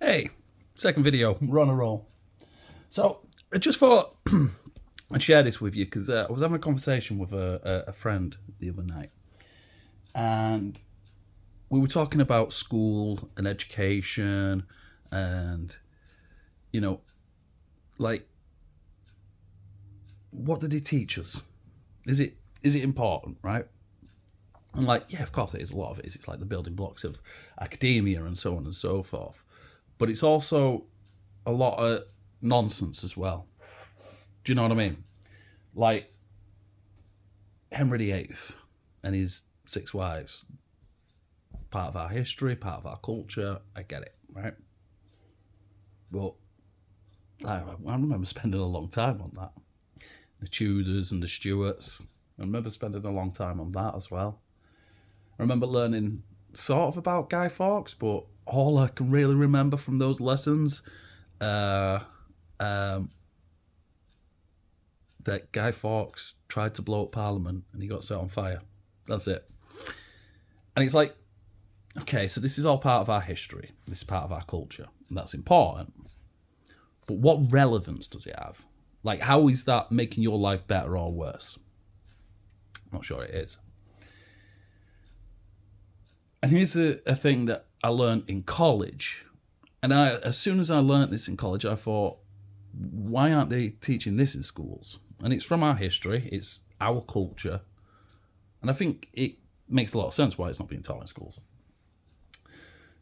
Hey, second video, we're on a roll. So I just thought I'd share this with you because I was having a conversation with a friend the other night, and we were talking about school and education, and like, what did he teach us? Is it important, right? And yeah, of course it is. A lot of it is. It's like the building blocks of academia and so on and so forth. But it's also a lot of nonsense as well. Do you know what I mean? Like Henry VIII and his 6 wives. Part of our history, part of our culture. I get it, right? But I remember spending a long time on that. The Tudors and the Stuarts. I remember spending a long time on that as well. I remember learning sort of about Guy Fawkes, but all I can really remember from those lessons, that Guy Fawkes tried to blow up Parliament and he got set on fire. That's it. And it's like, okay, so this is all part of our history. This is part of our culture. And that's important. But what relevance does it have? Like, how is that making your life better or worse? I'm not sure it is. And here's a thing that I learned in college. And as soon as I learned this in college, I thought, why aren't they teaching this in schools? And it's from our history. It's our culture. And I think it makes a lot of sense why it's not being taught in schools.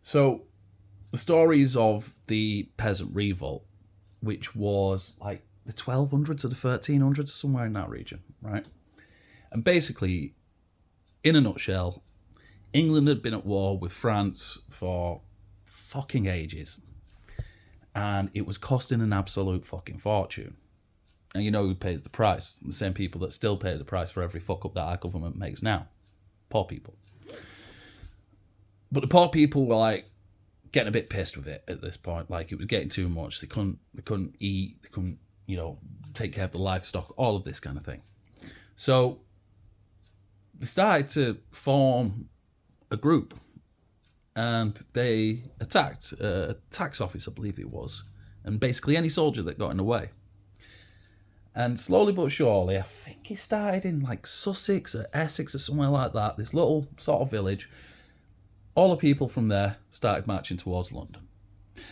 So the stories of the peasant revolt, which was like the 1200s or the 1300s, somewhere in that region, right? And basically, in a nutshell, England had been at war with France for fucking ages. And it was costing an absolute fucking fortune. And you know who pays the price? The same people that still pay the price for every fuck up that our government makes now. Poor people. But the poor people were like getting a bit pissed with it at this point. Like, it was getting too much. They couldn't eat. They couldn't, take care of the livestock, all of this kind of thing. So they started to form a group, and they attacked a tax office, I believe it was, and basically any soldier that got in the way. And slowly but surely, I think it started in like Sussex or Essex or somewhere like that, this little sort of village. All the people from there started marching towards London.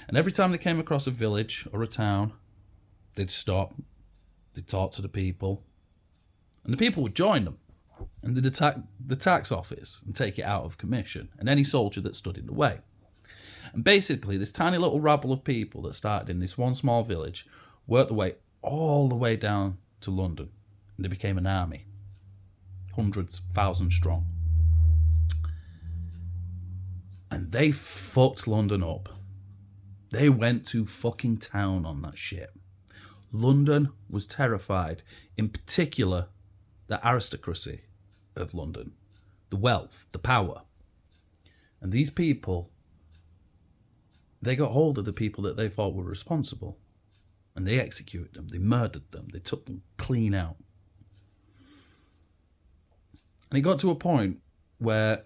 And every time they came across a village or a town, they'd stop, they'd talk to the people, and the people would join them. And they'd attack the tax office and take it out of commission, and any soldier that stood in the way. And basically, this tiny little rabble of people that started in this one small village worked their way all the way down to London, and they became an army. Hundreds, thousands strong. And they fucked London up. They went to fucking town on that shit. London was terrified, in particular the aristocracy of London, the wealth, the power. And these people, they got hold of the people that they thought were responsible, and they executed them, they murdered them, they took them clean out. And it got to a point where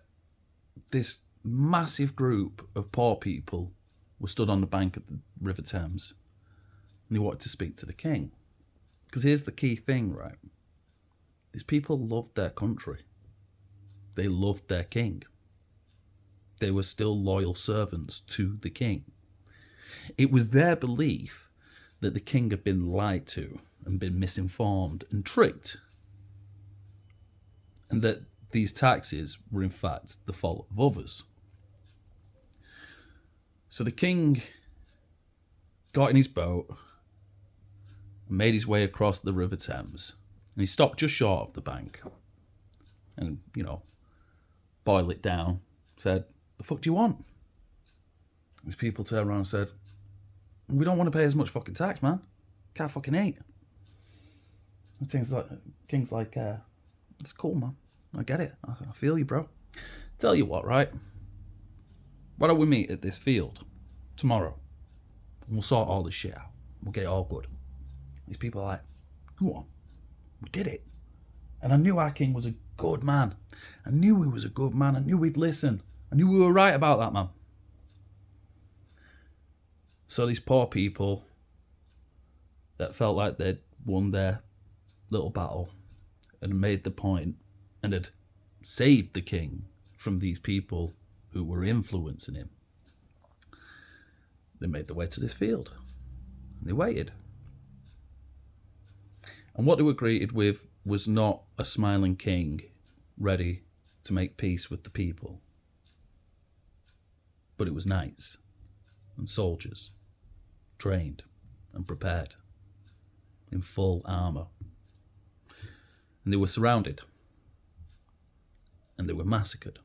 this massive group of poor people were stood on the bank of the River Thames, and they wanted to speak to the king. Because here's the key thing, right? These people loved their country. They loved their king. They were still loyal servants to the king. It was their belief that the king had been lied to and been misinformed and tricked, and that these taxes were in fact the fault of others. So the king got in his boat and made his way across the River Thames. And he stopped just short of the bank. And, boiled it down. Said, "The fuck do you want?" These people turned around and said, "We don't want to pay as much fucking tax, man. Can't fucking eat." And King's like, "It's cool, man. I get it. I feel you, bro. Tell you what, right? Why don't we meet at this field tomorrow? And we'll sort all this shit out. We'll get it all good." These people are like, "Go on. We did it." And I knew our king was a good man. I knew he was a good man. I knew he'd listen. I knew we were right about that, man. So these poor people that felt like they'd won their little battle and made the point and had saved the king from these people who were influencing him, they made their way to this field and they waited. And what they were greeted with was not a smiling king ready to make peace with the people, but it was knights and soldiers, trained and prepared, in full armour. And they were surrounded, and they were massacred.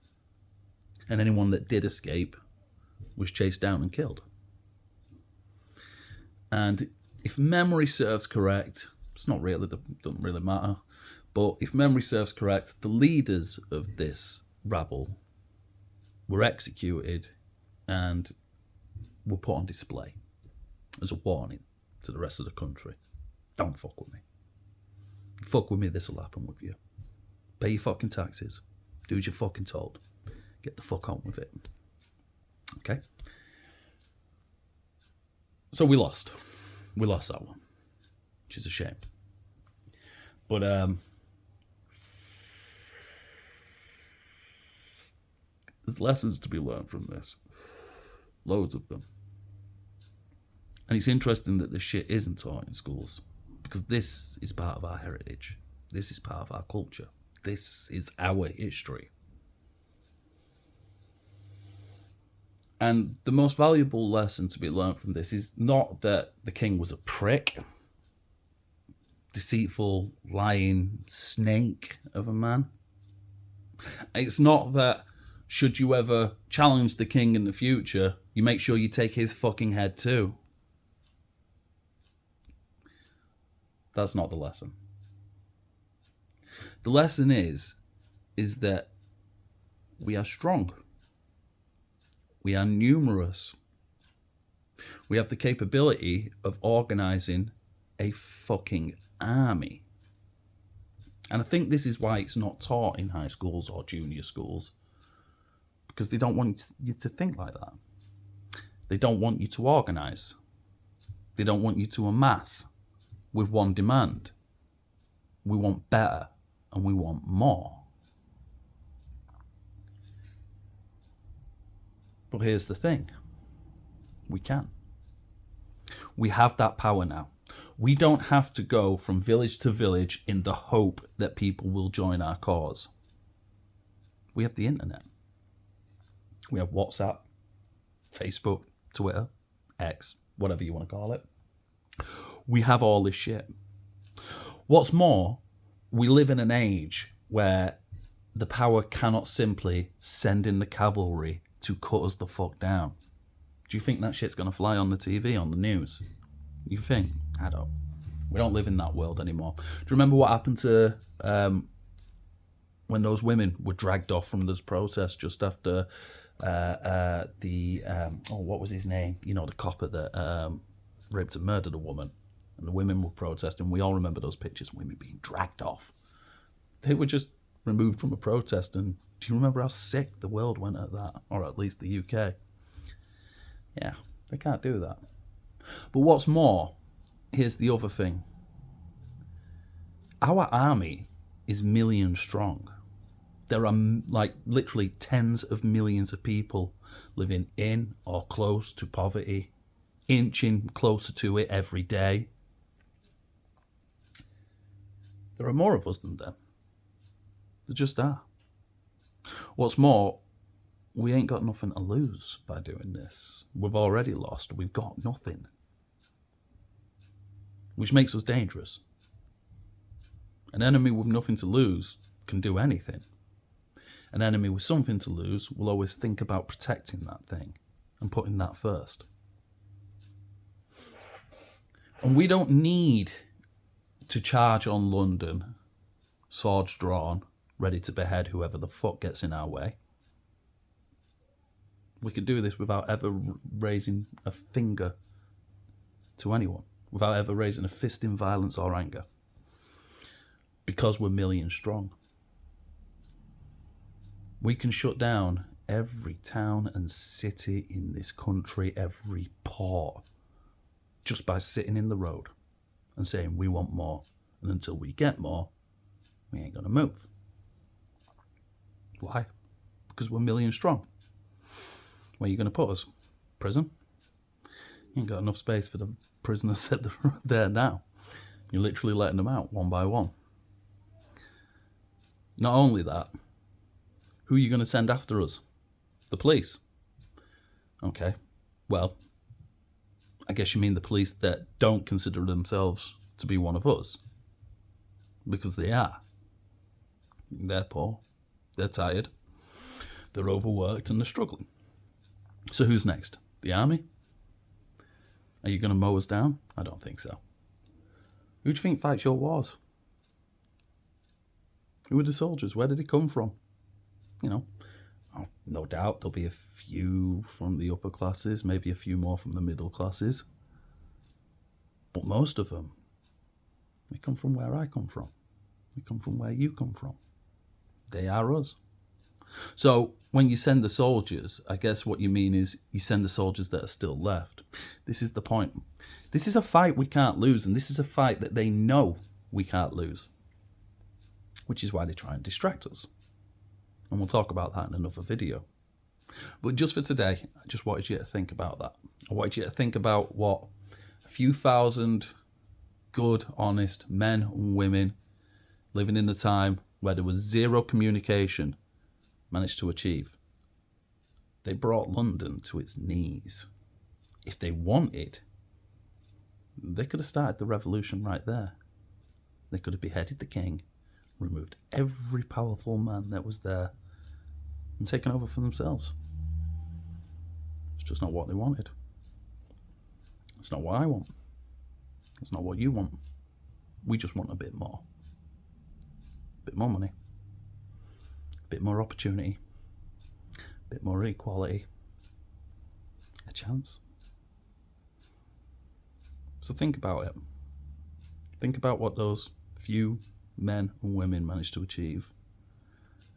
And anyone that did escape was chased down and killed. And if memory serves correct, it's not really, it doesn't really matter, but if memory serves correct, the leaders of this rabble were executed and were put on display as a warning to the rest of the country. Don't fuck with me. Fuck with me, this'll happen with you. Pay your fucking taxes. Do as you're fucking told. Get the fuck on with it. Okay? So we lost. We lost that one, which is a shame. But there's lessons to be learned from this. Loads of them. And it's interesting that this shit isn't taught in schools, because this is part of our heritage. This is part of our culture. This is our history. And the most valuable lesson to be learned from this is not that the king was a prick, deceitful, lying snake of a man. It's not that should you ever challenge the king in the future, you make sure you take his fucking head too. That's not the lesson. The lesson is that we are strong. We are numerous. We have the capability of organising a fucking army. And I think this is why it's not taught in high schools or junior schools, because they don't want you to think like that. They don't want you to organise. They don't want you to amass with one demand. We want better and we want more. But here's the thing. We can. We have that power now. We don't have to go from village to village in the hope that people will join our cause. We have the internet. We have WhatsApp, Facebook, Twitter, X, whatever you want to call it. We have all this shit. What's more, we live in an age where the power cannot simply send in the cavalry to cut us the fuck down. Do you think that shit's going to fly on the TV, on the news? You think? I don't. We don't live in that world anymore. Do you remember what happened to when those women were dragged off from this protest just after what was his name? You know, the copper that raped and murdered a woman. And the women were protesting. We all remember those pictures, women being dragged off. They were just removed from a protest. And do you remember how sick the world went at that? Or at least the UK. Yeah, they can't do that. But what's more, here's the other thing. Our army is millions strong. There are like literally tens of millions of people living in or close to poverty, inching closer to it every day. There are more of us than them. There just are. What's more, we ain't got nothing to lose by doing this. We've already lost. We've got nothing. Which makes us dangerous. An enemy with nothing to lose can do anything. An enemy with something to lose will always think about protecting that thing and putting that first. And we don't need to charge on London, swords drawn, ready to behead whoever the fuck gets in our way. We could do this without ever raising a finger to anyone, without ever raising a fist in violence or anger, because we're millions strong. We can shut down every town and city in this country, every port just by sitting in the road and saying we want more, and until we get more, we ain't going to move. Why? Because we're a million strong. Where are you going to put us? Prison? You ain't got enough space for the prisoners that are there now. You're literally letting them out one by one. Not only that, who are you going to send after us? The police. Okay, well, I guess you mean the police that don't consider themselves to be one of us. Because they are. They're poor. They're tired. They're overworked and they're struggling. So who's next? The army? Are you going to mow us down? I don't think so. Who do you think fights your wars? Who are the soldiers? Where did they come from? You know, no doubt there'll be a few from the upper classes, maybe a few more from the middle classes. But most of them, they come from where I come from. They come from where you come from. They are us. So when you send the soldiers, I guess what you mean is you send the soldiers that are still left. This is the point. This is a fight we can't lose, and this is a fight that they know we can't lose, which is why they try and distract us. And we'll talk about that in another video. But just for today, I just wanted you to think about that. I wanted you to think about what a few thousand good, honest men and women living in a time where there was zero communication managed to achieve. They brought London to its knees. If they wanted, they could have started the revolution right there. They could have beheaded the king, removed every powerful man that was there, and taken over for themselves. It's just not what they wanted. It's not what I want. It's not what you want. We just want a bit more. A bit more money. A bit more opportunity. A bit more equality. A chance. So think about it. Think about what those few men and women managed to achieve.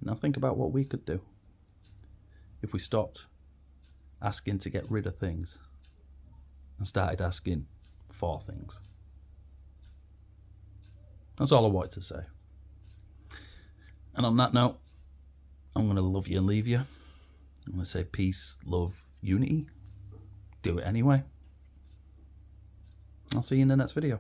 Now think about what we could do if we stopped asking to get rid of things and started asking for things. That's all I wanted to say. And on that note, I'm going to love you and leave you. I'm going to say peace, love, unity. Do it anyway. I'll see you in the next video.